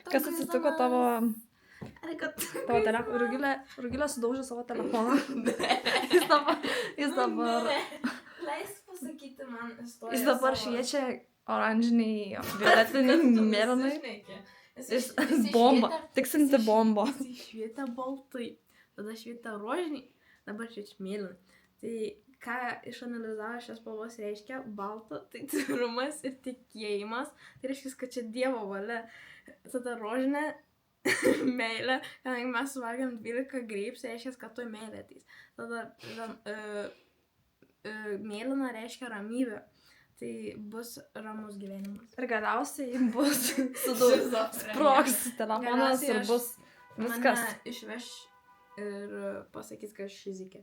Kas atsitiko tavo telefoną? Rugilė sudaužė savo telefoną. Jis dabar pasakyti man istoriją. Jis dabar šviečia oranžiniai, violetiniai, mėlynai. Jis bomba, tiksinti bomba. Jis švietė baltai, tada švietė rožiniai, dabar šviečia mėlynai. Tai ką išanalizavo šias spalvos reiškia balta, tai tikrumas ir tikėjimas. Tai reiškia, kad čia Dievo valia. Tada rožinė meilė, kadangi mes suvalgėm 12 grapes, reiškia, kad tu meilė ateis. Tada mėlyna reiškia ramybė. Tai bus ramus gyvenimas. Ir galiausiai bus sprogs telefonas ir bus viskas. Mane išveš ir pasakys, kad aš fizikė.